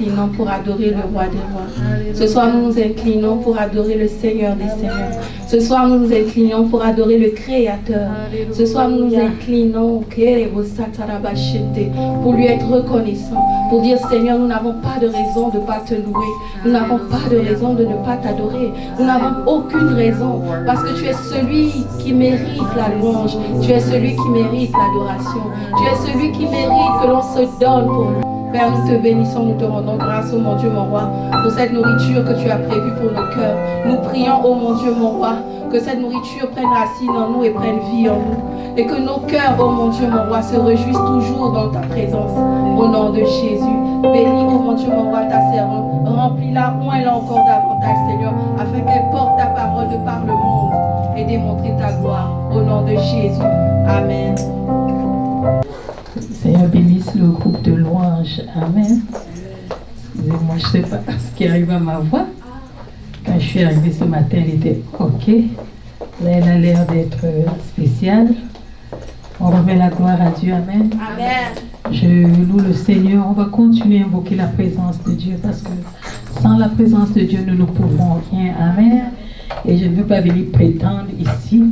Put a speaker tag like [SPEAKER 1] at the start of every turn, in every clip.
[SPEAKER 1] inclinons pour adorer le roi des rois. Ce soir, nous nous inclinons pour adorer le Seigneur des seigneurs. Ce soir, nous nous inclinons pour adorer le Créateur. Ce soir, nous nous inclinons pour lui être reconnaissant. Pour dire, Seigneur, nous n'avons pas de raison de ne pas te louer. Nous n'avons pas de raison de ne pas t'adorer. Nous n'avons aucune raison. Parce que tu es celui qui mérite la louange. Tu es celui qui mérite l'adoration. Tu es celui qui mérite que l'on se donne pour lui. Père, nous te bénissons, nous te rendons grâce, ô mon Dieu, mon roi, pour cette nourriture que tu as prévue pour nos cœurs. Nous prions, ô mon Dieu, mon roi, que cette nourriture prenne racine en nous et prenne vie en nous. Et que nos cœurs, ô mon Dieu, mon roi, se réjouissent toujours dans ta présence. Au nom de Jésus. Bénis, ô mon Dieu, mon roi, ta servante. Remplis-la, oins-la encore davantage, Seigneur, afin qu'elle porte ta parole de par le monde et démontrer ta gloire. Au nom de Jésus. Amen.
[SPEAKER 2] Seigneur bénisse le groupe de louanges. Amen. Excusez-moi, je ne sais pas ce qui arrive à ma voix. Quand je suis arrivée ce matin, elle était OK. Là, elle a l'air d'être spéciale. On remet la gloire à Dieu. Amen.
[SPEAKER 1] Amen.
[SPEAKER 2] Je loue le Seigneur. On va continuer à invoquer la présence de Dieu parce que sans la présence de Dieu, nous ne pouvons rien. Amen. Et je ne veux pas venir prétendre ici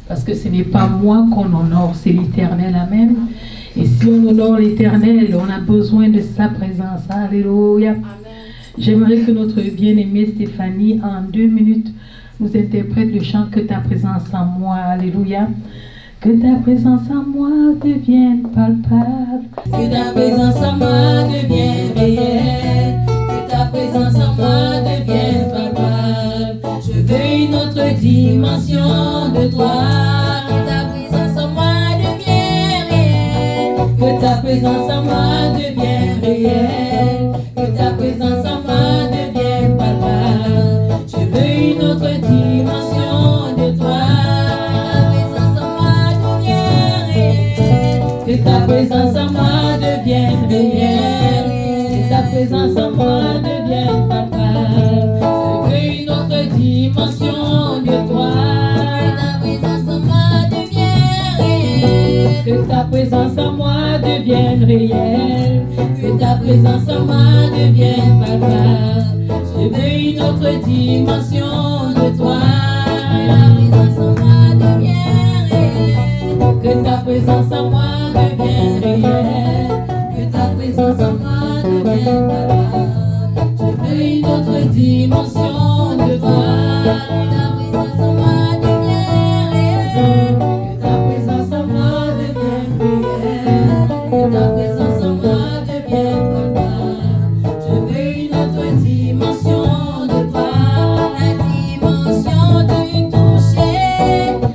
[SPEAKER 2] parce que ce n'est pas moi qu'on honore, c'est l'Éternel. Amen. Et si on honore l'Éternel, on a besoin de sa présence. Alléluia. J'aimerais que notre bien-aimée Stéphanie, en 2 minutes, nous interprète le chant Que ta présence en moi. Alléluia. Que ta présence en moi devienne palpable.
[SPEAKER 3] Que ta présence en moi devienne réelle. Que ta présence en moi devienne palpable. Je veux une autre dimension de toi. Que ta présence en moi devienne réelle. Que ta présence en moi devienne réelle. Que ta présence en moi devienne palpable. Je veux une autre dimension de toi. Que ta présence en moi devienne réelle. Que ta présence en moi devienne palpable. Je veux une autre dimension de toi. Que ta présence en moi devienne réelle. Que ta présence en moi devienne palpable. Je veux une autre dimension de toi. Que ta présence en moi devienne réelle. Que ta présence en moi devienne palpable. Je veux une autre dimension de toi. Que ta présence en moi devienne réelle. Que ta présence en moi devienne palpable. Je veux une autre dimension de toi. La dimension du toucher.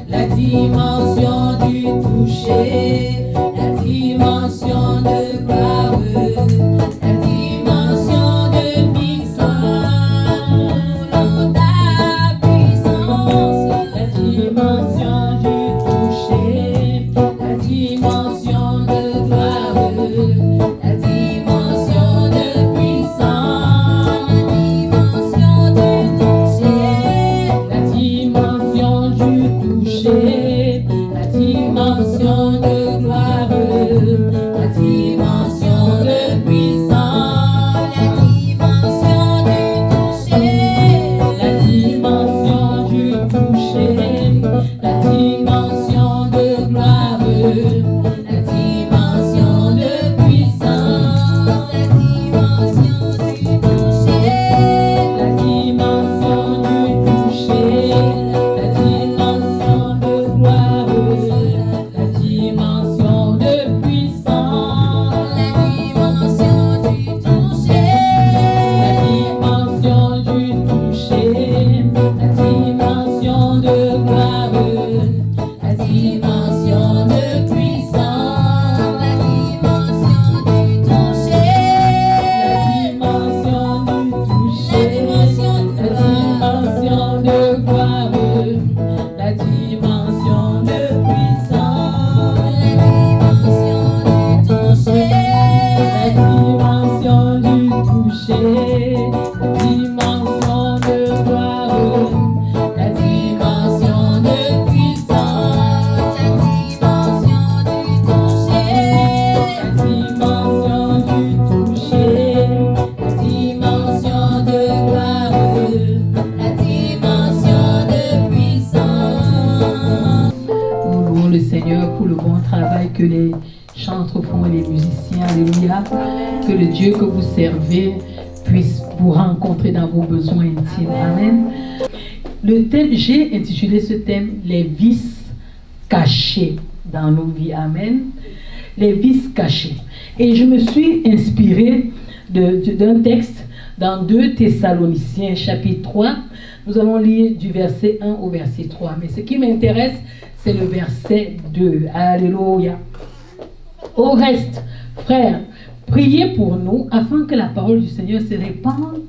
[SPEAKER 3] La dimension du toucher, la dimension de gloire, la dimension de puissance, ta puissance, la dimension du toucher, la dimension de gloire, la dimension de puissance, la dimension du toucher. La dimension de gloire, la dimension de puissance, la dimension du toucher, la dimension du toucher, la dimension de gloire, la dimension de puissance, la dimension du toucher, la dimension du toucher, la dimension de gloire. La dimension de puissance, la dimension du toucher, la dimension du toucher, la dimension de gloire, la dimension de puissance, la dimension du toucher, la dimension du toucher, la dimension de gloire, la dimension de puissance, la dimension du toucher, la dimension du toucher, la dimension de gloire, la dimension de puissance, la dimension du toucher, la dimension du toucher, la
[SPEAKER 2] font les musiciens, alléluia. Que le Dieu que vous servez puisse vous rencontrer dans vos besoins intimes. Amen. Le thème, j'ai intitulé ce thème les vices cachés dans nos vies. Amen. Les vices cachés. Et je me suis inspirée d'un texte dans 2 Thessaloniciens chapitre 3. Nous allons lire du verset 1 au verset 3. Mais ce qui m'intéresse, c'est le verset 2. Alléluia. Au reste, frères, priez pour nous afin que la parole du Seigneur se répande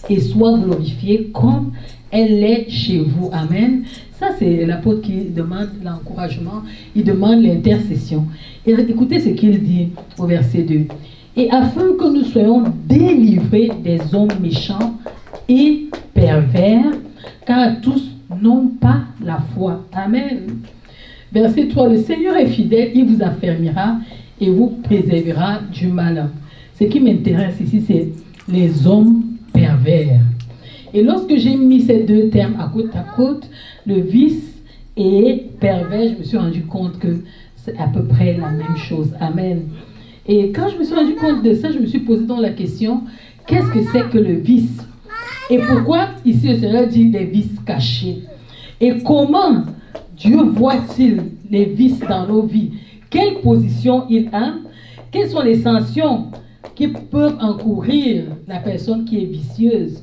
[SPEAKER 2] et soit glorifiée comme elle est chez vous. Amen. Ça, c'est l'apôtre qui demande l'encouragement. Il demande l'intercession. Et écoutez ce qu'il dit au verset 2. Et afin que nous soyons délivrés des hommes méchants et pervers, car tous n'ont pas la foi. Amen. Verset 3. Le Seigneur est fidèle, il vous affermira et vous préservera du malin. Ce qui m'intéresse ici, c'est les hommes pervers. Et lorsque j'ai mis ces 2 termes à côte, le vice et pervers, je me suis rendu compte que c'est à peu près la même chose. Amen. Et quand je me suis rendu compte de ça, je me suis posé donc la question, qu'est-ce que c'est que le vice? Et pourquoi ici le Seigneur dit des vices cachés? Et comment Dieu voit-il les vices dans nos vies? Quelle position il a? Quelles sont les sanctions qui peuvent encourir la personne qui est vicieuse?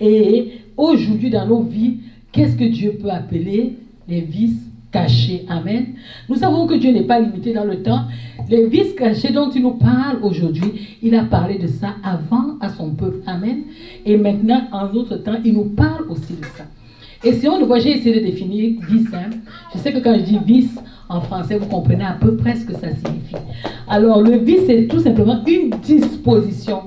[SPEAKER 2] Et aujourd'hui dans nos vies, qu'est-ce que Dieu peut appeler les vices cachés? Amen. Nous savons que Dieu n'est pas limité dans le temps. Les vices cachés dont il nous parle aujourd'hui, il a parlé de ça avant à son peuple. Amen. Et maintenant, en notre temps, il nous parle aussi de ça. Et si on le voit, j'ai essayé de définir vice. Je sais que quand je dis vice, en français, vous comprenez à peu près ce que ça signifie. Alors, le vice, c'est tout simplement une disposition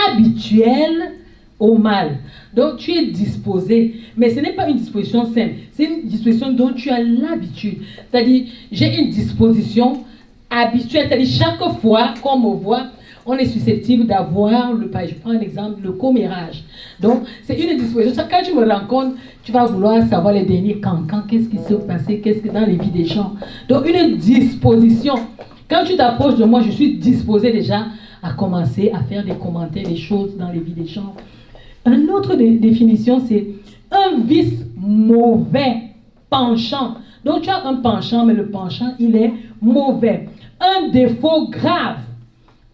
[SPEAKER 2] habituelle au mal. Donc, tu es disposé, mais ce n'est pas une disposition simple. C'est une disposition dont tu as l'habitude. C'est-à-dire, j'ai une disposition habituelle. C'est-à-dire, chaque fois qu'on me voit, on est susceptible d'avoir, je prends un exemple, le commérage. Donc, c'est une disposition. Quand tu me rencontres, tu vas vouloir savoir les derniers cancans, qu'est-ce qui s'est passé, qu'est-ce qui est dans les vies des gens. Donc, une disposition. Quand tu t'approches de moi, je suis disposé déjà à commencer à faire des commentaires, des choses dans les vies des gens. Une autre définition, c'est un vice mauvais, penchant. Donc, tu as un penchant, mais le penchant, il est mauvais. Un défaut grave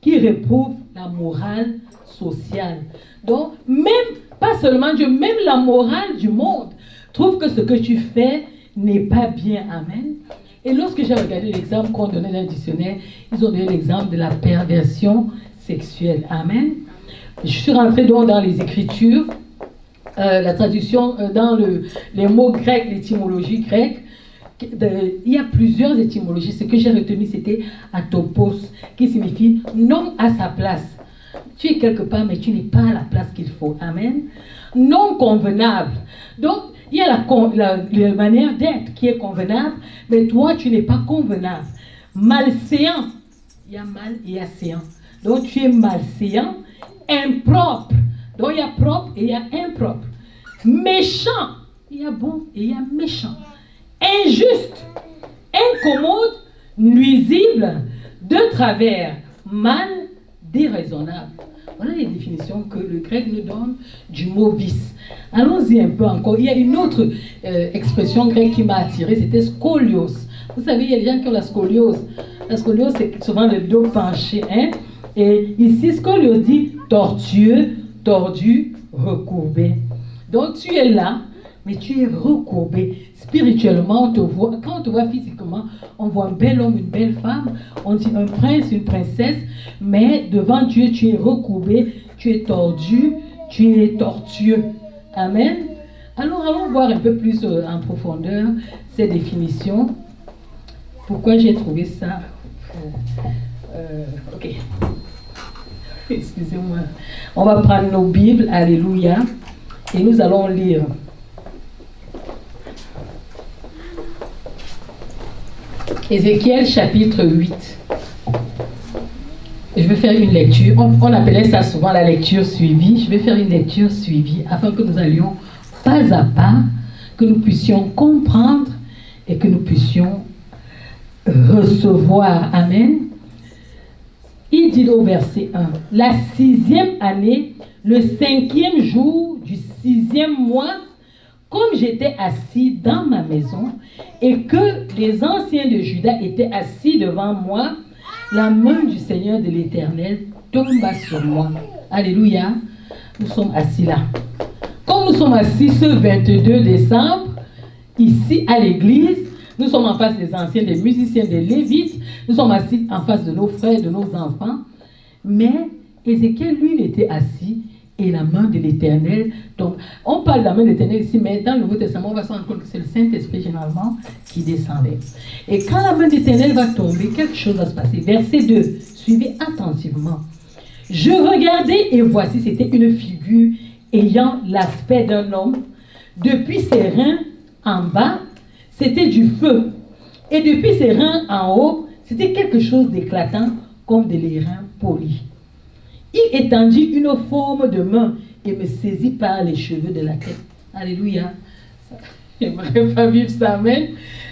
[SPEAKER 2] qui réprouve la morale sociale. Donc, même, pas seulement Dieu, même la morale du monde trouve que ce que tu fais n'est pas bien. Amen. Et lorsque j'ai regardé l'exemple qu'on donnait dans le dictionnaire, ils ont donné l'exemple de la perversion sexuelle. Amen. Je suis rentrée donc dans les Écritures, la traduction dans les mots grecs, l'étymologie grecque. Il y a plusieurs étymologies. Ce que j'ai retenu, c'était atopos, qui signifie non à sa place. Tu es quelque part, mais tu n'es pas à la place qu'il faut. Amen. Non convenable. Donc, il y a la manière d'être qui est convenable, mais toi, tu n'es pas convenable. Malséant. Il y a mal et il y a séant. Donc, tu es malséant. Impropre. Donc, il y a propre et il y a impropre. Méchant. Il y a bon et il y a méchant. Injuste. Incommode. Nuisible. De travers. Mal. Déraisonnable. Voilà les définitions que le grec nous donne du mot vice. Allons-y un peu encore. Il y a une autre expression grecque qui m'a attirée, c'était scolios. Vous savez, il y a des gens qui ont la scoliose. La scoliose, c'est souvent le dos penché. Et ici, scolios dit tortueux, tordu, recourbé. Donc, tu es là, mais tu es recourbé. Spirituellement, on te voit, quand on te voit physiquement, on voit un bel homme, une belle femme, on dit un prince, une princesse, mais devant Dieu, tu es recourbé, tu es tordu, tu es tortueux. Amen. Alors, allons voir un peu plus en profondeur ces définitions. Pourquoi j'ai trouvé ça? Ok. Excusez-moi. On va prendre nos Bibles, alléluia, et nous allons lire. Ézéchiel chapitre 8. Je vais faire une lecture. On appelait ça souvent la lecture suivie. Je vais faire une lecture suivie afin que nous allions pas à pas, que nous puissions comprendre et que nous puissions recevoir. Amen. Il dit au verset 1, la 6e année, le 5e jour du 6e mois, comme j'étais assis dans ma maison et que les anciens de Juda étaient assis devant moi, la main du Seigneur de l'Éternel tomba sur moi. Alléluia. Nous sommes assis là. Comme nous sommes assis ce 22 décembre, ici à l'église, nous sommes en face des anciens, des musiciens, des lévites, nous sommes assis en face de nos frères, de nos enfants. Mais Ézéchiel, lui, il était assis et la main de l'Éternel. Donc, on parle de la main de l'Éternel ici, mais dans le Nouveau Testament, on va se rendre compte que c'est le Saint-Esprit généralement qui descendait. Et quand la main de l'Éternel va tomber, quelque chose va se passer. Verset 2, suivez attentivement. Je regardais et voici, c'était une figure ayant l'aspect d'un homme. Depuis ses reins en bas, c'était du feu. Et depuis ses reins en haut, c'était quelque chose d'éclatant comme de l'airain poli. Il étendit une forme de main et me saisit par les cheveux de la tête. Alléluia. J'aimerais pas vivre ça, amen.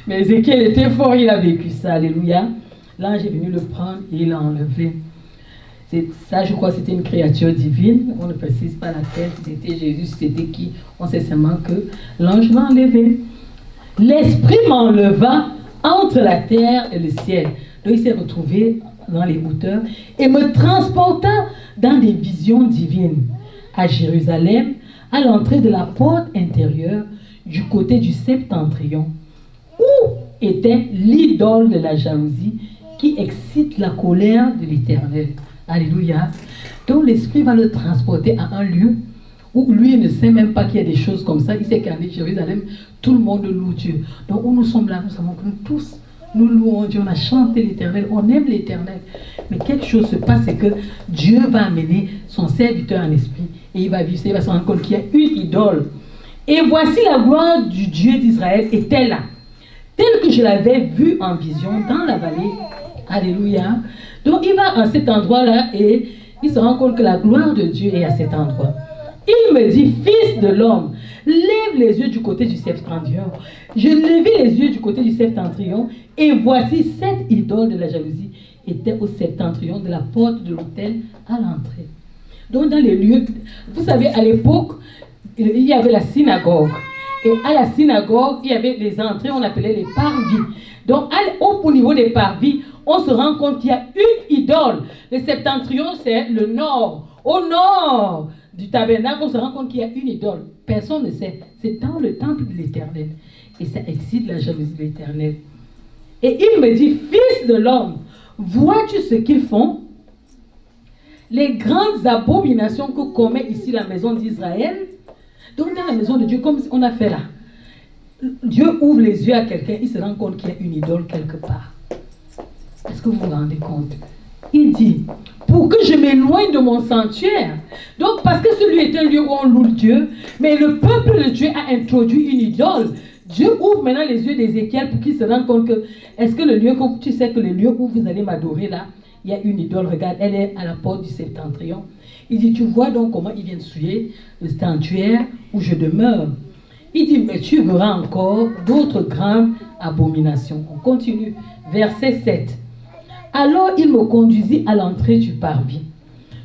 [SPEAKER 2] Mais Ézéchiel était fort, il a vécu ça. Alléluia. L'ange est venu le prendre et il l'a enlevé. Ça, je crois, c'était une créature divine. On ne précise pas laquelle. C'était Jésus, c'était qui. On sait seulement que l'ange l'a enlevé. L'esprit m'enleva entre la terre et le ciel. Donc, il s'est retrouvé dans les hauteurs et me transporta dans des visions divines à Jérusalem, à l'entrée de la porte intérieure du côté du septentrion, où était l'idole de la jalousie qui excite la colère de l'Éternel. Alléluia. Donc l'Esprit va le transporter à un lieu où lui ne sait même pas qu'il y a des choses comme ça. Il sait qu'à Jérusalem, tout le monde loue Dieu. Donc où nous sommes là, nous savons que nous tous, nous louons Dieu, on a chanté l'Éternel, on aime l'Éternel. Mais quelque chose se passe, c'est que Dieu va amener son serviteur en esprit et il va vivre, il va se rendre compte qu'il y a une idole. Et voici la gloire du Dieu d'Israël était là, telle que je l'avais vue en vision dans la vallée. Alléluia. Donc il va à cet endroit-là et il se rend compte que la gloire de Dieu est à cet endroit. Il me dit, fils de l'homme, lève les yeux du côté du septentrion. Je levai les yeux du côté du septentrion et voici cette idole de la jalousie était au septentrion de la porte de l'autel à l'entrée. Donc dans les lieux, vous savez, à l'époque, il y avait la synagogue. Et à la synagogue, il y avait les entrées, on appelait les parvis. Donc au niveau des parvis, on se rend compte qu'il y a une idole. Le septentrion, c'est le nord. Au nord du tabernacle, on se rend compte qu'il y a une idole. Personne ne sait. C'est dans le temple de l'Éternel. Et ça excite la jalousie de l'Éternel. Et il me dit, fils de l'homme, vois-tu ce qu'ils font? Les grandes abominations que commet ici la maison d'Israël. Donc dans la maison de Dieu, comme on a fait là, Dieu ouvre les yeux à quelqu'un, il se rend compte qu'il y a une idole quelque part. Est-ce que vous vous rendez compte? Il dit, pour que je m'éloigne de mon sanctuaire. Donc, parce que celui est un lieu où on loue Dieu, mais le peuple de Dieu a introduit une idole. Dieu ouvre maintenant les yeux d'Ézéchiel pour qu'il se rende compte que, est-ce que le lieu, tu sais que le lieu où vous allez m'adorer là, il y a une idole, regarde, elle est à la porte du septentrion. Il dit, tu vois donc comment il vient de souiller le sanctuaire où je demeure. Il dit, mais tu verras encore d'autres grandes abominations. On continue. Verset 7. Alors il me conduisit à l'entrée du parvis.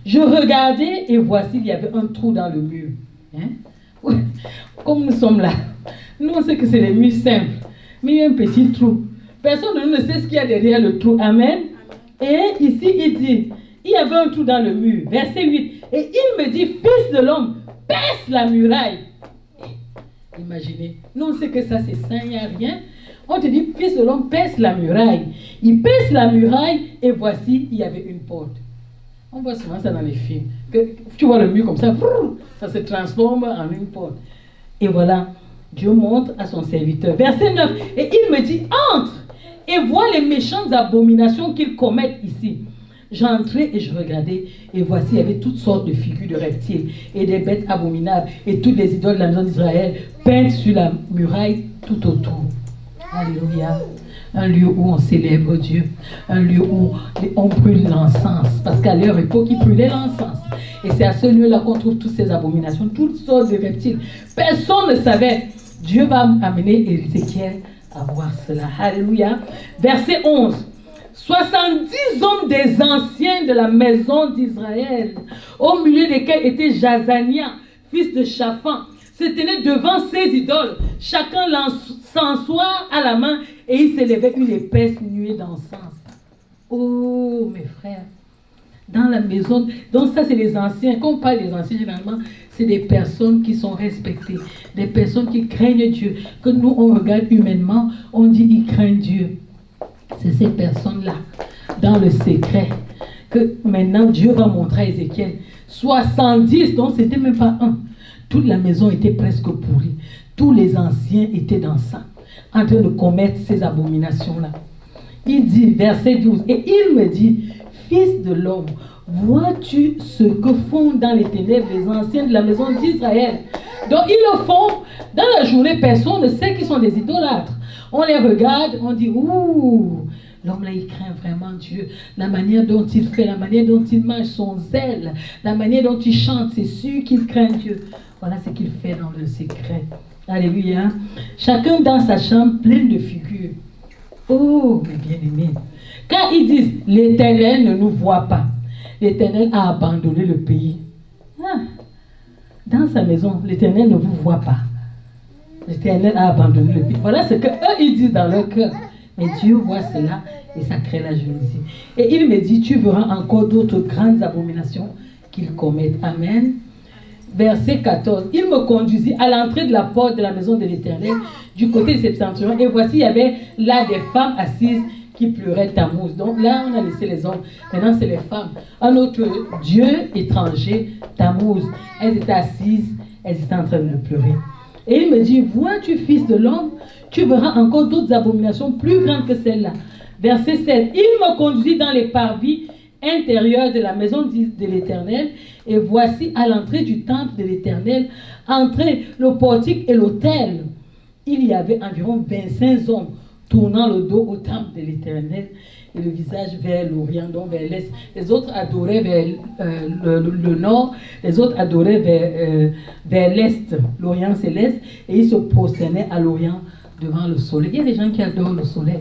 [SPEAKER 2] Je regardais et voici, il y avait un trou dans le mur. Hein? Comme nous sommes là, nous on sait que c'est les murs simples, mais il y a un petit trou. Personne de nous ne sait ce qu'il y a derrière le trou. Amen. Et ici il dit, il y avait un trou dans le mur. Verset 8. Et il me dit, fils de l'homme, perce la muraille. Imaginez, nous on sait que ça c'est saint, il n'y a rien. On te dit, fils de l'homme, perce la muraille. Il perce la muraille et voici, il y avait une porte. On voit souvent ça dans les films. Que, tu vois le mur comme ça, ça se transforme en une porte. Et voilà, Dieu montre à son serviteur. Verset 9. Et il me dit, entre et vois les méchantes abominations qu'ils commettent ici. J'entrais et je regardais, et voici, il y avait toutes sortes de figures de reptiles et des bêtes abominables, et toutes les idoles de la maison d'Israël peintes sur la muraille tout autour. Alléluia. Un lieu où on célèbre Dieu, un lieu où on brûle l'encens, parce qu'à leur époque, ils brûlaient l'encens. Et c'est à ce lieu-là qu'on trouve toutes ces abominations, toutes sortes de reptiles. Personne ne savait. Dieu va amener Ézéchiel à voir cela. Alléluia. Verset 11. 70 hommes des anciens de la maison d'Israël, au milieu desquels était Jazania, fils de Shaphan, se tenaient devant ces idoles, chacun l'encensoir à la main, et il s'élevait une épaisse nuée d'encens. Oh, mes frères, dans la maison, donc ça c'est les anciens. Quand on parle des anciens, généralement, c'est des personnes qui sont respectées, des personnes qui craignent Dieu. Que nous, on regarde humainement, on dit ils craignent Dieu. C'est ces personnes-là, dans le secret, que maintenant Dieu va montrer à Ézéchiel. 70, donc c'était même pas un. Toute la maison était presque pourrie. Tous les anciens étaient dans ça, en train de commettre ces abominations-là. Il dit, verset 12, et il me dit, fils de l'homme, vois-tu ce que font dans les ténèbres les anciens de la maison d'Israël? Donc ils le font, dans la journée, personne ne sait qu'ils sont des idolâtres. On les regarde, on dit, ouh, l'homme là, il craint vraiment Dieu. La manière dont il fait, la manière dont il mange, son zèle, la manière dont il chante, c'est sûr qu'il craint Dieu. Voilà ce qu'il fait dans le secret. Alléluia. Chacun dans sa chambre pleine de figures. Oh, mes bien-aimés. Quand ils disent, l'Éternel ne nous voit pas, l'Éternel a abandonné le pays. Ah, dans sa maison, l'Éternel ne vous voit pas. L'Éternel a abandonné le pays. Voilà ce qu'eux, ils disent dans leur cœur. Mais Dieu voit cela et ça crée la jalousie. Et il me dit, tu verras encore d'autres grandes abominations qu'ils commettent. Amen. Verset 14. Il me conduisit à l'entrée de la porte de la maison de l'Éternel, du côté septentrion. Et voici, il y avait là des femmes assises qui pleuraient Tammuz. Donc là, on a laissé les hommes. Maintenant, c'est les femmes. Un autre dieu étranger, Tammuz. Elles étaient assises, elles étaient en train de pleurer. Et il me dit, vois-tu, fils de l'homme, tu verras encore d'autres abominations plus grandes que celles-là. Verset 7. Il me conduisit dans les parvis intérieurs de la maison de l'Éternel. Et voici à l'entrée du temple de l'Éternel, entre le portique et l'autel, il y avait environ 25 hommes tournant le dos au temple de l'Éternel et le visage vers l'Orient, donc vers l'Est. Les autres adoraient vers le Nord, les autres adoraient vers l'Est. L'Orient, c'est l'Est, et ils se prosternaient à l'Orient devant le soleil. Il y a des gens qui adorent le soleil.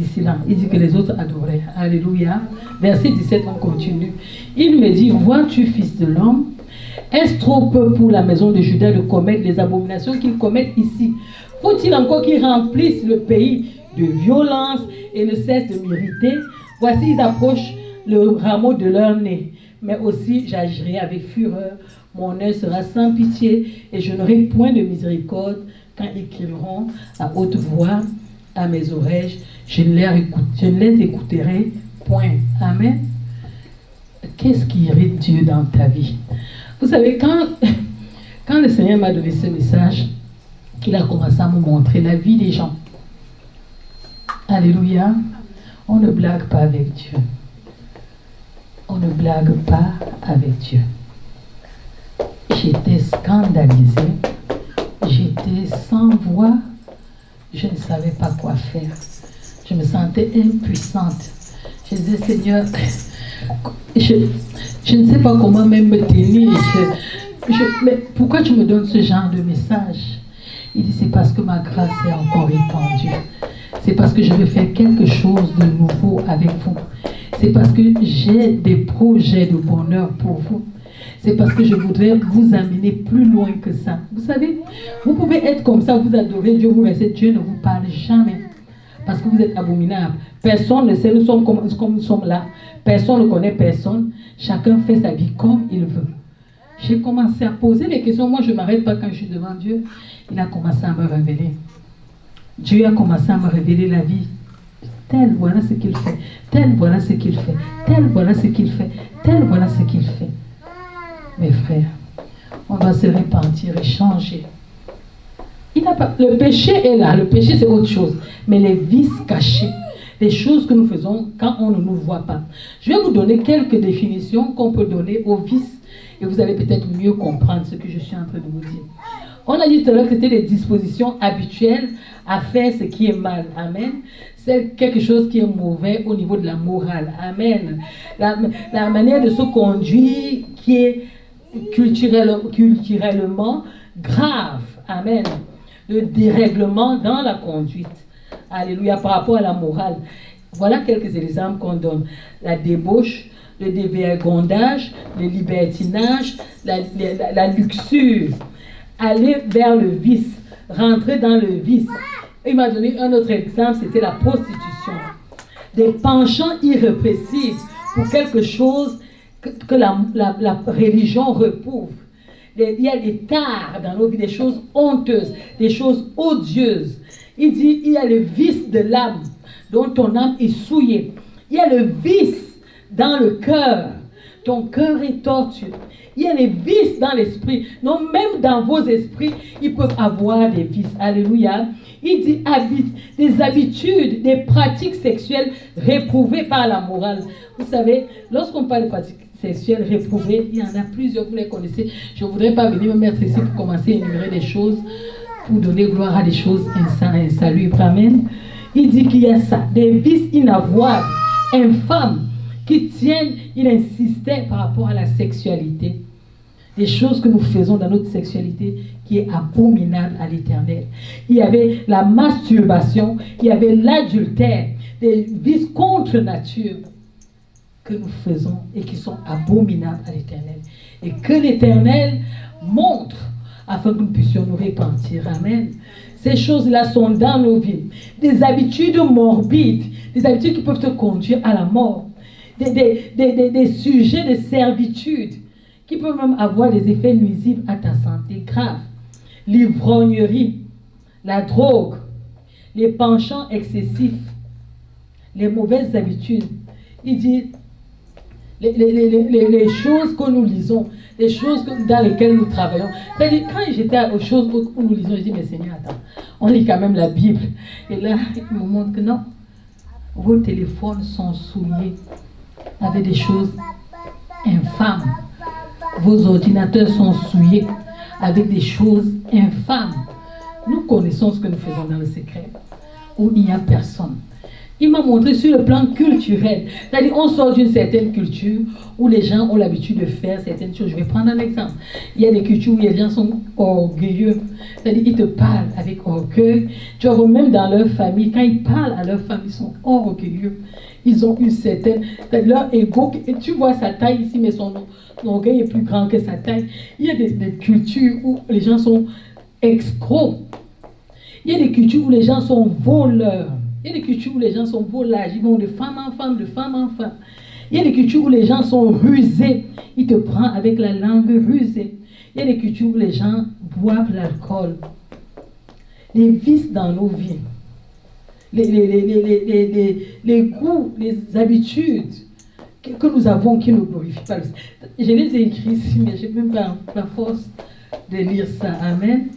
[SPEAKER 2] Ici, là, il dit que les autres adoraient. Alléluia. Verset 17, on continue. Il me dit, vois-tu, fils de l'homme, est-ce trop peu pour la maison de Juda de commettre les abominations qu'ils commettent ici? Faut-il encore qu'ils remplissent le pays de violence et ne cessent de m'irriter? Voici, ils approchent le rameau de leur nez. Mais aussi, j'agirai avec fureur. Mon œil sera sans pitié et je n'aurai point de miséricorde quand ils crieront à haute voix à mes oreilles. Je ne les écouterai point. Amen. Qu'est-ce qui irrite Dieu dans ta vie? Vous savez, quand le Seigneur m'a donné ce message, il a commencé à me montrer la vie des gens. Alléluia. On ne blague pas avec Dieu. On ne blague pas avec Dieu. J'étais scandalisée. J'étais sans voix. Je ne savais pas quoi faire. Je me sentais impuissante. Je disais, Seigneur, je ne sais pas comment même me tenir. Mais pourquoi tu me donnes ce genre de message? Il dit, c'est parce que ma grâce est encore étendue. C'est parce que je veux faire quelque chose de nouveau avec vous. C'est parce que j'ai des projets de bonheur pour vous. C'est parce que je voudrais vous amener plus loin que ça. Vous savez, vous pouvez être comme ça, vous adorez Dieu, vous restez, Dieu ne vous parle jamais. Parce que vous êtes abominable. Personne ne sait, nous sommes comme nous sommes là. Personne ne connaît personne. Chacun fait sa vie comme il veut. J'ai commencé à poser des questions. Moi, je ne m'arrête pas quand je suis devant Dieu. Il a commencé à me révéler. Dieu a commencé à me révéler la vie. Tel, voilà ce qu'il fait. Tel, voilà ce qu'il fait. Tel, voilà ce qu'il fait. Tel, voilà ce qu'il fait. Mes frères, on doit se repentir et changer. Le péché est là. Le péché, c'est autre chose. Mais les vices cachés, les choses que nous faisons quand on ne nous voit pas. Je vais vous donner quelques définitions qu'on peut donner aux vices et vous allez peut-être mieux comprendre ce que je suis en train de vous dire. On a dit tout à l'heure que c'était des dispositions habituelles à faire ce qui est mal. Amen. C'est quelque chose qui est mauvais au niveau de la morale. Amen. La manière de se conduire qui est culturellement grave. Amen. Le dérèglement dans la conduite. Alléluia. Par rapport à la morale. Voilà quelques exemples qu'on donne. La débauche, le dévergondage, le libertinage, la luxure, aller vers le vice, rentrer dans le vice. Il m'a donné un autre exemple, c'était la prostitution. Des penchants irrépressibles pour quelque chose que la religion repouve. Il y a des tares dans nos vies, des choses honteuses, des choses odieuses. Il dit, il y a le vice de l'âme, dont ton âme est souillée. Il y a le vice dans le cœur, ton cœur est tortueux. Il y a les vices dans l'esprit. Non, même dans vos esprits, ils peuvent avoir des vices. Alléluia. Il dit des habitudes, des pratiques sexuelles réprouvées par la morale. Vous savez, lorsqu'on parle de pratiques sexuelles réprouvées, il y en a plusieurs, vous les connaissez. Je ne voudrais pas venir me mettre ici pour commencer à énumérer des choses, pour donner gloire à des choses insalubres. Amen. Il dit qu'il y a ça, des vices inavouables, infâmes, qui tiennent, il insistait par rapport à la sexualité. Des choses que nous faisons dans notre sexualité qui est abominable à l'Éternel. Il y avait la masturbation, il y avait l'adultère, des vices contre nature que nous faisons et qui sont abominables à l'Éternel. Et que l'Éternel montre afin que nous puissions nous repentir. Amen. Ces choses-là sont dans nos vies. Des habitudes morbides, des habitudes qui peuvent te conduire à la mort. Des sujets de servitude qui peuvent même avoir des effets nuisibles à ta santé grave. L'ivrognerie, la drogue, les penchants excessifs, les mauvaises habitudes. Il dit, les choses que nous lisons, les choses dans lesquelles nous travaillons. C'est-à-dire, quand j'étais aux choses où nous lisons, je dis, mais Seigneur, attends, on lit quand même la Bible. Et là, il me montre que non, vos téléphones sont souillés avec des choses infâmes. Vos ordinateurs sont souillés avec des choses infâmes. Nous connaissons ce que nous faisons dans le secret, où il n'y a personne. Il m'a montré sur le plan culturel. C'est-à-dire, on sort d'une certaine culture où les gens ont l'habitude de faire certaines choses. Je vais prendre un exemple. Il y a des cultures où les gens sont orgueilleux. C'est-à-dire, ils te parlent avec orgueil. Tu vois, même dans leur famille, quand ils parlent à leur femme, ils sont orgueilleux. Ils ont une certaine... Leur ego, tu vois sa taille ici, mais son orgueil est plus grand que sa taille. Il y a des cultures où les gens sont escrocs. Il y a des cultures où les gens sont voleurs. Il y a des cultures où les gens sont volages. Ils vont de femme en femme, de femme en femme. Il y a des cultures où les gens sont rusés. Ils te prennent avec la langue rusée. Il y a des cultures où les gens boivent l'alcool. Les vices dans nos vies. Les goûts, les habitudes que nous avons qui ne glorifient pas le Seigneur. Je les ai écrits ici, mais je n'ai même pas la force de lire ça. Amen.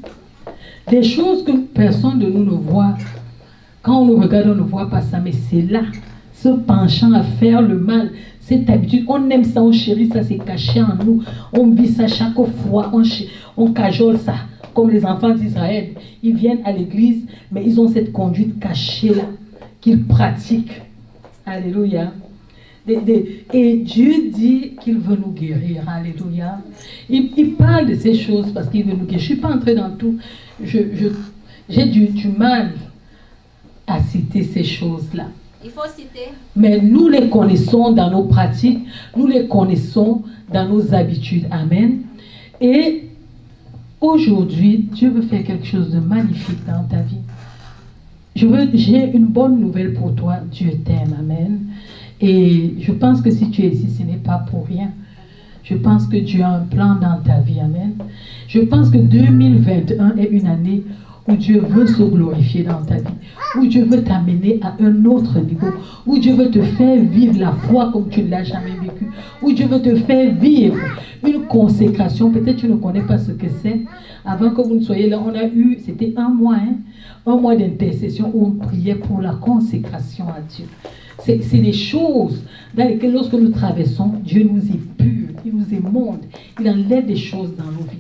[SPEAKER 2] Des choses que personne de nous ne voit. Quand on nous regarde, on ne voit pas ça, mais c'est là, ce penchant à faire le mal, cette habitude, on aime ça, on chérit ça, c'est caché en nous. On vit ça chaque fois, on cajole ça, comme les enfants d'Israël. Ils viennent à l'église, mais ils ont cette conduite cachée-là, qu'ils pratiquent. Alléluia. Et Dieu dit qu'il veut nous guérir. Alléluia. Il parle de ces choses parce qu'il veut nous guérir. Je ne suis pas entrée dans tout. J'ai du mal à citer ces choses-là.
[SPEAKER 3] Il faut citer.
[SPEAKER 2] Mais nous les connaissons dans nos pratiques, nous les connaissons dans nos habitudes. Amen. Et aujourd'hui, Dieu veut faire quelque chose de magnifique dans ta vie. J'ai une bonne nouvelle pour toi. Dieu t'aime. Amen. Et je pense que si tu es ici, ce n'est pas pour rien. Je pense que Dieu a un plan dans ta vie. Amen. Je pense que 2021 est une année où Dieu veut se glorifier dans ta vie, où Dieu veut t'amener à un autre niveau, où Dieu veut te faire vivre la foi comme tu ne l'as jamais vécu, où Dieu veut te faire vivre une consécration. Peut-être tu ne connais pas ce que c'est. Avant que vous ne soyez là, on a eu, c'était un mois d'intercession où on priait pour la consécration à Dieu. C'est des choses dans lesquelles lorsque nous traversons, Dieu nous épure, il nous émonde, il enlève des choses dans nos vies.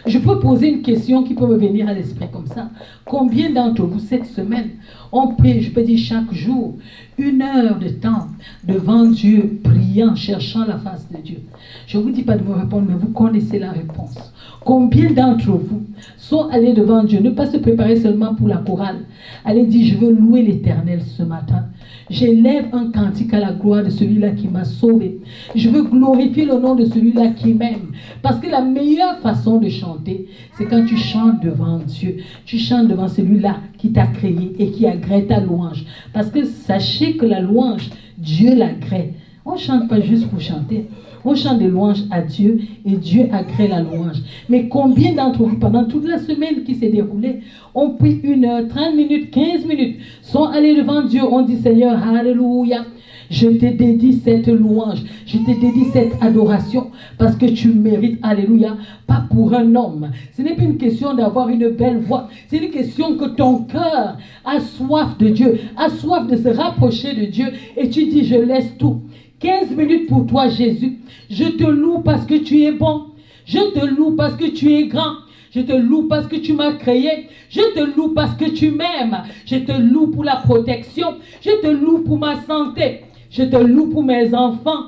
[SPEAKER 2] Je peux poser une question qui peut me venir à l'esprit comme ça. Combien d'entre vous, cette semaine, ont pris, je peux dire chaque jour, 1 heure de temps devant Dieu, priant, cherchant la face de Dieu? Je ne vous dis pas de me répondre, mais vous connaissez la réponse. Combien d'entre vous sont allés devant Dieu, ne pas se préparer seulement pour la chorale. Allez dire, je veux louer l'Éternel ce matin. J'élève un cantique à la gloire de celui-là qui m'a sauvé. Je veux glorifier le nom de celui-là qui m'aime. Parce que la meilleure façon de chanter, c'est quand tu chantes devant Dieu. Tu chantes devant celui-là qui t'a créé et qui agrée ta louange. Parce que sachez que la louange, Dieu l'agrée. On ne chante pas juste pour chanter. On chante des louanges à Dieu et Dieu agrée la louange. Mais combien d'entre vous, pendant toute la semaine qui s'est déroulée, ont pris 1 heure, 30 minutes, 15 minutes, sont allés devant Dieu, ont dit Seigneur, alléluia, je te dédie cette louange, je te dédie cette adoration parce que tu mérites, alléluia, pas pour un homme. Ce n'est pas une question d'avoir une belle voix, c'est une question que ton cœur a soif de Dieu, a soif de se rapprocher de Dieu et tu dis je laisse tout. 15 minutes pour toi, Jésus. Je te loue parce que tu es bon. Je te loue parce que tu es grand. Je te loue parce que tu m'as créé. Je te loue parce que tu m'aimes. Je te loue pour la protection. Je te loue pour ma santé. Je te loue pour mes enfants.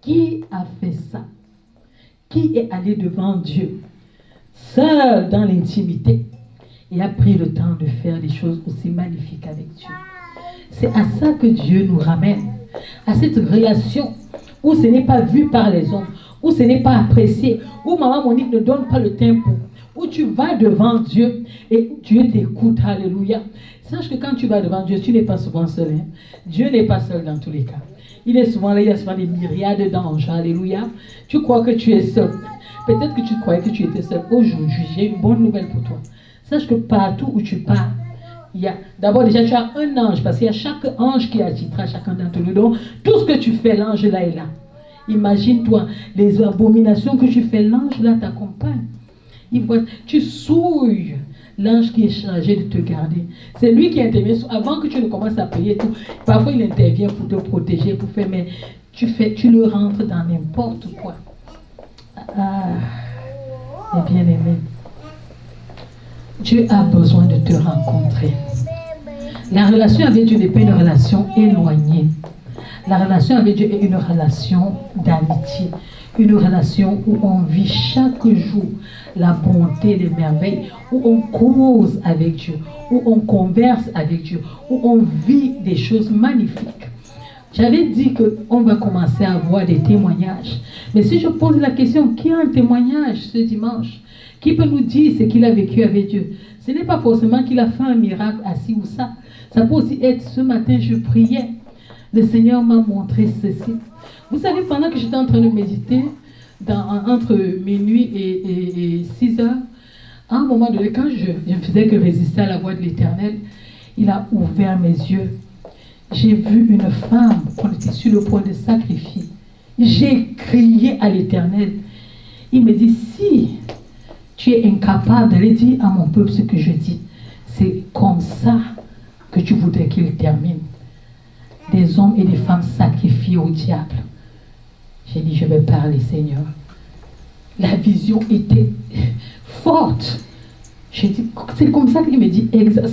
[SPEAKER 2] Qui a fait ça? Qui est allé devant Dieu, seul dans l'intimité, et a pris le temps de faire des choses aussi magnifiques avec Dieu? C'est à ça que Dieu nous ramène. À cette relation où ce n'est pas vu par les hommes, où ce n'est pas apprécié, où maman Monique ne donne pas le tempo, où tu vas devant Dieu et Dieu t'écoute, alléluia. Sache que quand tu vas devant Dieu, tu n'es pas souvent seul. Hein? Dieu n'est pas seul dans tous les cas. Il est souvent là, il y a souvent des myriades d'anges, alléluia. Tu crois que tu es seul. Peut-être que tu croyais que tu étais seul. Aujourd'hui, j'ai une bonne nouvelle pour toi. Sache que partout où tu pars, il y a, d'abord déjà tu as un ange, parce qu'il y a chaque ange qui attirera chacun d'entre nous. Donc tout ce que tu fais, l'ange là est là. Imagine-toi les abominations que tu fais, l'ange là t'accompagne. Tu souilles l'ange qui est chargé de te garder. C'est lui qui intervient avant que tu ne commences à prier tout. Parfois il intervient pour te protéger, pour faire, mais tu le rentres dans n'importe quoi. Mes bien-aimés, Dieu a besoin de te rencontrer. La relation avec Dieu n'est pas une relation éloignée. La relation avec Dieu est une relation d'amitié. Une relation où on vit chaque jour la bonté, les merveilles, où on cause avec Dieu, où on converse avec Dieu, où on vit des choses magnifiques. J'avais dit qu'on va commencer à avoir des témoignages. Mais si je pose la question, qui a un témoignage ce dimanche? Qui peut nous dire ce qu'il a vécu avec Dieu? Ce n'est pas forcément qu'il a fait un miracle assis ou ça. Ça peut aussi être, ce matin, je priais. Le Seigneur m'a montré ceci. Vous savez, pendant que j'étais en train de méditer, entre minuit et 6 heures, à un moment donné, quand je ne faisais que résister à la voix de l'Éternel, il a ouvert mes yeux. J'ai vu une femme qu'on était sur le point de sacrifier. J'ai crié à l'Éternel. Il me dit, si tu es incapable d'aller dire à mon peuple ce que je dis, c'est comme ça que tu voudrais qu'il termine. Des hommes et des femmes sacrifiés au diable. J'ai dit, je vais parler, Seigneur. La vision était forte. J'ai dit, c'est comme ça qu'il me dit,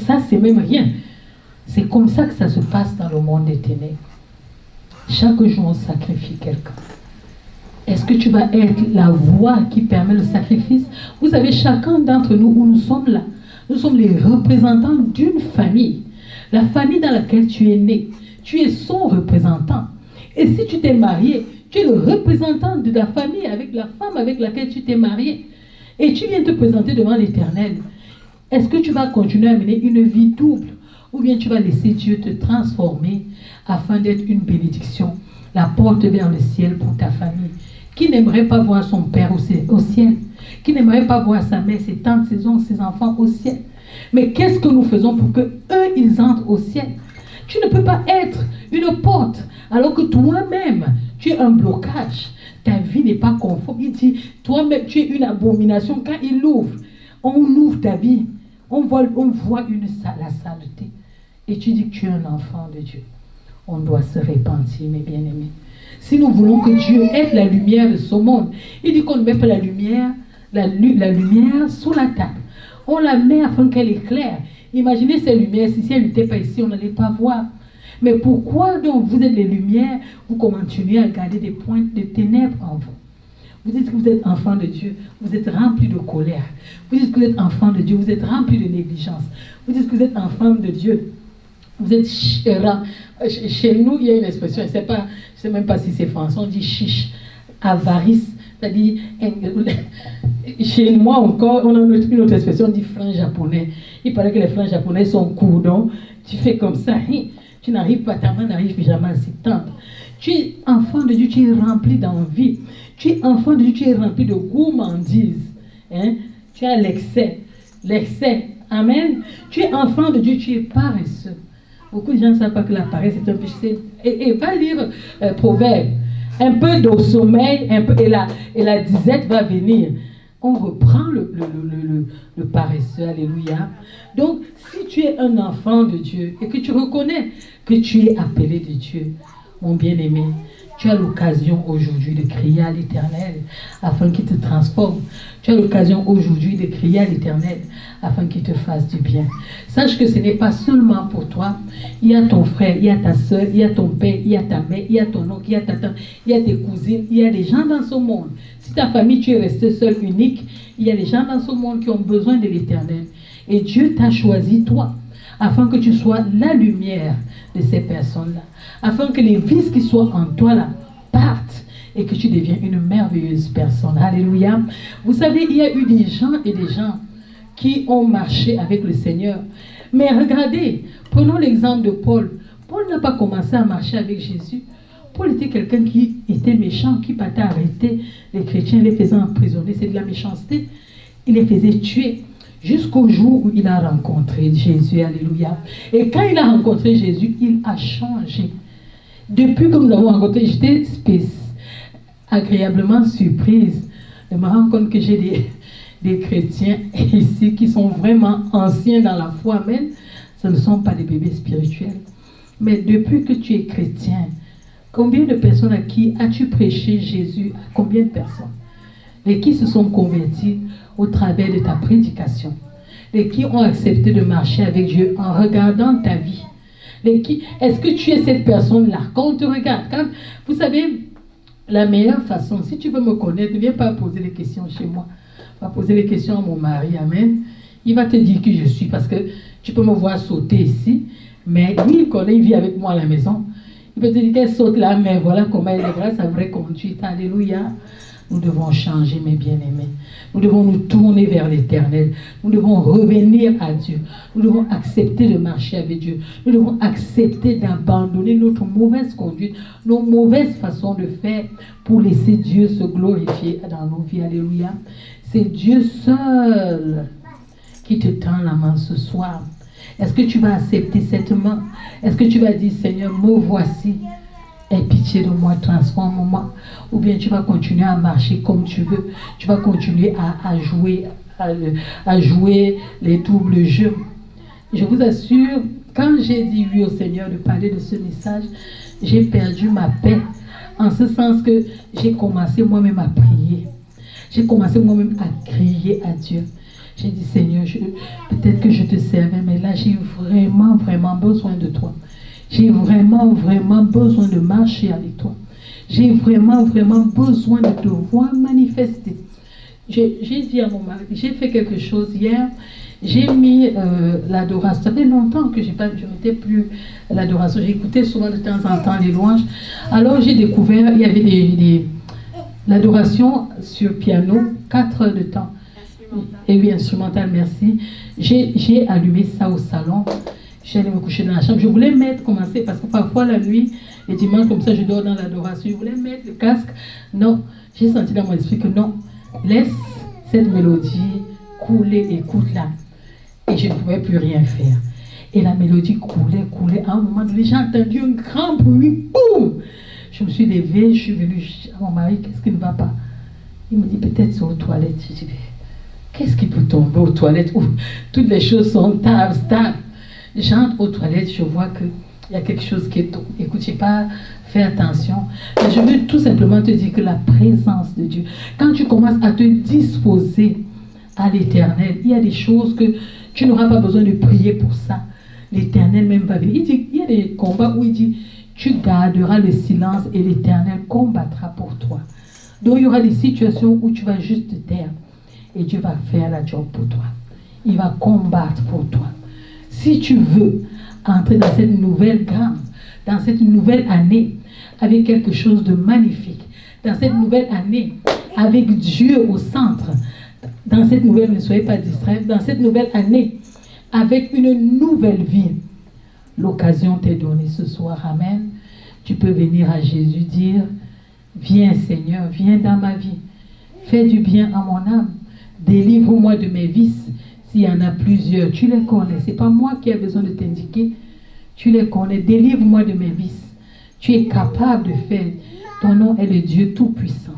[SPEAKER 2] ça c'est même rien. C'est comme ça que ça se passe dans le monde des ténèbres. Chaque jour, on sacrifie quelqu'un. Est-ce que tu vas être la voix qui permet le sacrifice? Vous savez, chacun d'entre nous, où nous sommes là, nous sommes les représentants d'une famille. La famille dans laquelle tu es né, tu es son représentant. Et si tu t'es marié, tu es le représentant de la famille avec la femme avec laquelle tu t'es marié. Et tu viens te présenter devant l'Éternel. Est-ce que tu vas continuer à mener une vie double? Ou bien tu vas laisser Dieu te transformer afin d'être une bénédiction, la porte vers le ciel pour ta famille? Qui n'aimerait pas voir son père au ciel? Qui n'aimerait pas voir sa mère, ses tantes, ses oncles, ses enfants au ciel? Mais qu'est-ce que nous faisons pour que eux, ils entrent au ciel? Tu ne peux pas être une porte alors que toi-même, tu es un blocage. Ta vie n'est pas conforme. Il dit, toi-même, tu es une abomination. Quand il ouvre, on ouvre ta vie. On voit la saleté. Et tu dis que tu es un enfant de Dieu. On doit se repentir, mes bien-aimés. Si nous voulons que Dieu ait la lumière de ce monde, il dit qu'on ne met pas la lumière sous la table. On la met afin qu'elle éclaire. Imaginez ces lumières, si elle n'était pas ici, on n'allait pas voir. Mais pourquoi donc vous êtes les lumières, vous continuez à garder des pointes de ténèbres en vous? Vous dites que vous êtes enfant de Dieu, vous êtes rempli de colère. Vous dites que vous êtes enfant de Dieu, vous êtes rempli de négligence. Vous dites que vous êtes enfant de Dieu, vous êtes chez nous, il y a une expression, je ne sais même pas si c'est français, on dit chiche, avarice. C'est-à-dire, chez moi encore, on a une autre expression, on dit flanc japonais. Il paraît que les flancs japonais sont courts, donc tu fais comme ça, tu n'arrives pas, ta main n'arrive jamais à s'y tendre. Tu es enfant de Dieu, tu es rempli d'envie. Tu es enfant de Dieu, tu es rempli de gourmandise. Tu as l'excès. Amen. Tu es enfant de Dieu, tu es paresseux. Beaucoup de gens ne savent pas que la paresse est un péché. Et va lire Proverbe. Un peu de sommeil, un peu, et la disette va venir. On reprend le paresseux. Alléluia. Donc, si tu es un enfant de Dieu et que tu reconnais que tu es appelé de Dieu, mon bien-aimé, tu as l'occasion aujourd'hui de crier à l'Éternel afin qu'il te transforme. Tu as l'occasion aujourd'hui de crier à l'Éternel afin qu'il te fasse du bien. Sache que ce n'est pas seulement pour toi. Il y a ton frère, il y a ta soeur, il y a ton père, il y a ta mère, il y a ton oncle, il y a ta tante, il y a tes cousines, il y a des gens dans ce monde. Si ta famille, tu es resté seul, unique, il y a des gens dans ce monde qui ont besoin de l'Éternel. Et Dieu t'a choisi, toi, afin que tu sois la lumière de ces personnes-là. Afin que les vices qui soient en toi là partent et que tu deviens une merveilleuse personne. Alléluia. Vous savez, il y a eu des gens et des gens qui ont marché avec le Seigneur. Mais regardez, prenons l'exemple de Paul. Paul n'a pas commencé à marcher avec Jésus. Paul était quelqu'un qui était méchant, qui partait arrêter les chrétiens, les faisait emprisonner. C'est de la méchanceté. Il les faisait tuer. Jusqu'au jour où il a rencontré Jésus, alléluia. Et quand il a rencontré Jésus, il a changé. Depuis que nous avons rencontré, j'étais agréablement surprise de me rendre compte que j'ai des chrétiens ici qui sont vraiment anciens dans la foi, même. Ce ne sont pas des bébés spirituels. Mais depuis que tu es chrétien, combien de personnes à qui as-tu prêché Jésus? À combien de personnes? Et qui se sont convertis au travers de ta prédication, et qui ont accepté de marcher avec Dieu en regardant ta vie. Est-ce que tu es cette personne-là? Quand on te regarde, vous savez, la meilleure façon, si tu veux me connaître, ne viens pas poser les questions chez moi. Va poser les questions à mon mari, amen. Il va te dire qui je suis, parce que tu peux me voir sauter ici, mais lui, il connaît, il vit avec moi à la maison. Il peut te dire qu'elle saute là, mais voilà comment elle est grâce à sa vraie conduite. Alléluia. Nous devons changer, mes bien-aimés. Nous devons nous tourner vers l'Éternel. Nous devons revenir à Dieu. Nous devons accepter de marcher avec Dieu. Nous devons accepter d'abandonner notre mauvaise conduite, nos mauvaises façons de faire pour laisser Dieu se glorifier dans nos vies. Alléluia. C'est Dieu seul qui te tend la main ce soir. Est-ce que tu vas accepter cette main? Est-ce que tu vas dire, Seigneur, me voici. Aie pitié de moi, transforme-moi. Ou bien tu vas continuer à marcher comme tu veux. Tu vas continuer à jouer les doubles jeux. Je vous assure, quand j'ai dit oui au Seigneur de parler de ce message, j'ai perdu ma paix. En ce sens que j'ai commencé moi-même à prier. J'ai commencé moi-même à crier à Dieu. J'ai dit, Seigneur, peut-être que je te servais, mais là j'ai vraiment, vraiment besoin de toi. J'ai vraiment, vraiment besoin de marcher avec toi. J'ai vraiment, vraiment besoin de te voir manifester. J'ai dit à mon mari, j'ai fait quelque chose hier. J'ai mis l'adoration. Ça fait longtemps que je mettais plus l'adoration. J'écoutais souvent de temps en temps les louanges. Alors j'ai découvert, il y avait l'adoration sur piano, 4 heures de temps. Et oui, instrumental, merci. J'ai allumé ça au salon. J'allais me coucher dans la chambre. Je voulais commencer, parce que parfois la nuit, les dimanches comme ça, je dors dans l'adoration. Je voulais mettre le casque. Non, j'ai senti dans mon esprit que non. Laisse cette mélodie couler, écoute-la. Et je ne pouvais plus rien faire. Et la mélodie coulait. À un moment donné, j'ai entendu un grand bruit. Boum! Je me suis levée, je suis venue à mon mari, qu'est-ce qui ne va pas? Il me dit, peut-être c'est aux toilettes. Je dis, qu'est-ce qui peut tomber aux toilettes où toutes les choses sont stables? J'entre aux toilettes, je vois qu'il y a quelque chose qui est tombé. Écoute, je n'ai pas fait attention. Mais je veux tout simplement te dire que la présence de Dieu, quand tu commences à te disposer à l'Éternel, il y a des choses que tu n'auras pas besoin de prier pour ça. L'Éternel même va venir. Il y a des combats où il dit, tu garderas le silence et l'Éternel combattra pour toi. Donc il y aura des situations où tu vas juste te taire et Dieu va faire la job pour toi. Il va combattre pour toi. Si tu veux entrer dans cette nouvelle gamme, dans cette nouvelle année, avec quelque chose de magnifique, dans cette nouvelle année, avec Dieu au centre, dans cette nouvelle, ne soyez pas distraits, dans cette nouvelle année, avec une nouvelle vie, l'occasion t'est donnée ce soir, amen. Tu peux venir à Jésus dire, viens Seigneur, viens dans ma vie, fais du bien à mon âme, délivre-moi de mes vices. S'il y en a plusieurs, tu les connais, ce n'est pas moi qui ai besoin de t'indiquer, tu les connais, délivre-moi de mes vices. Tu es capable de faire, ton nom est le Dieu Tout-Puissant.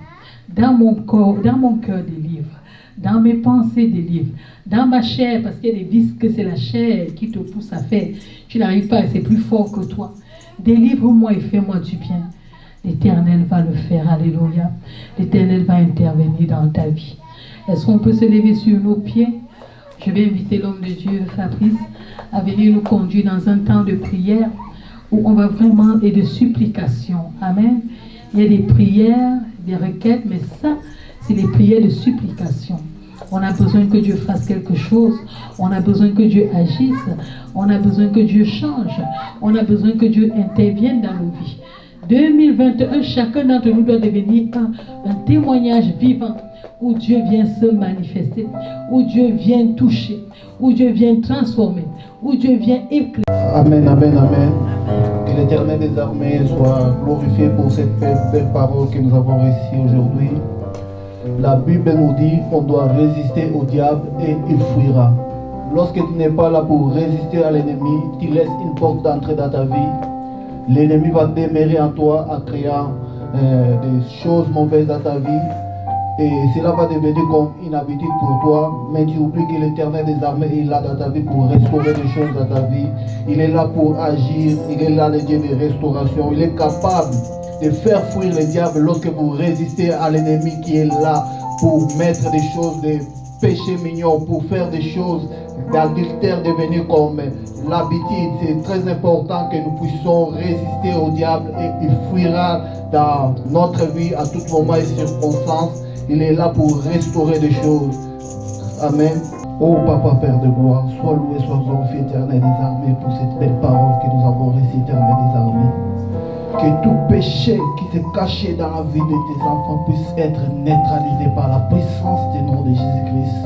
[SPEAKER 2] Dans mon corps, dans mon cœur, délivre. Dans mes pensées, délivre. Dans ma chair, parce qu'il y a des vices que c'est la chair qui te pousse à faire. Tu n'arrives pas, c'est plus fort que toi. Délivre-moi et fais-moi du bien. L'Éternel va le faire, alléluia. L'Éternel va intervenir dans ta vie. Est-ce qu'on peut se lever sur nos pieds? Je vais inviter l'homme de Dieu, Fabrice, à venir nous conduire dans un temps de prière où on va vraiment, et de supplication. Amen. Il y a des prières, des requêtes, mais ça, c'est les prières de supplication. On a besoin que Dieu fasse quelque chose. On a besoin que Dieu agisse. On a besoin que Dieu change. On a besoin que Dieu intervienne dans nos vies. 2021, chacun d'entre nous doit devenir un témoignage vivant où Dieu vient se manifester, où Dieu vient toucher, où Dieu vient transformer, où Dieu vient éclairer.
[SPEAKER 4] Amen, amen, amen. Que l'Éternel des armées soit glorifié pour cette belle parole que nous avons reçue aujourd'hui. La Bible nous dit qu'on doit résister au diable et il fuira. Lorsque tu n'es pas là pour résister à l'ennemi, tu laisses une porte d'entrée dans ta vie. L'ennemi va demeurer en toi en créant des choses mauvaises dans ta vie. Et cela va devenir comme une habitude pour toi. Mais tu oublies que l'Éternel des armées est là dans ta vie pour restaurer des choses dans ta vie. Il est là pour agir. Il est là le Dieu de restauration. Il est capable de faire fuir le diable lorsque vous résistez à l'ennemi qui est là pour mettre des choses, des péchés mignons, pour faire des choses d'adultère devenir comme l'habitude. C'est très important que nous puissions résister au diable et il fuira dans notre vie à tout moment et circonstance. Il est là pour restaurer des choses. Amen. Oh Papa Père de gloire, sois loué, sois glorifié, Éternel des armées, pour cette belle parole que nous avons reçue, Éternel des armées. Que tout péché qui s'est caché dans la vie de tes enfants puisse être neutralisé par la puissance du nom de Jésus-Christ.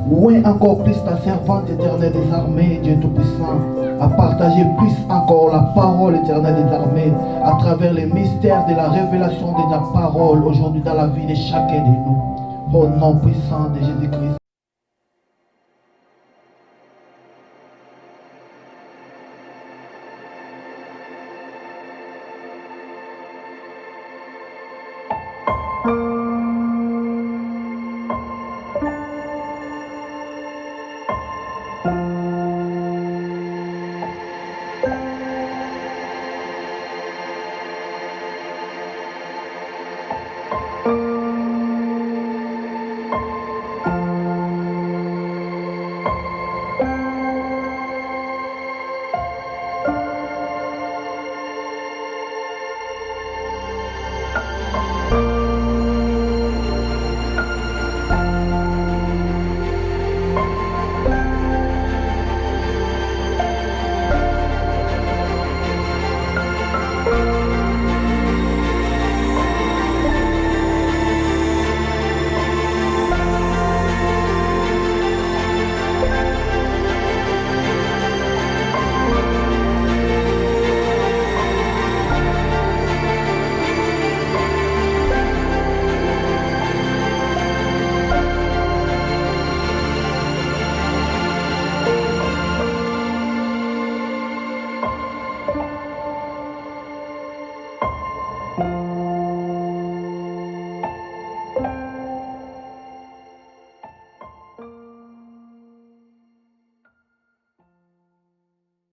[SPEAKER 4] Loin encore plus ta servante, Éternel des armées, Dieu Tout-Puissant, à partager plus encore la parole, Éternel des armées, à travers les mystères de la révélation de ta parole aujourd'hui dans la vie de chacun de nous. Au nom puissant de Jésus-Christ,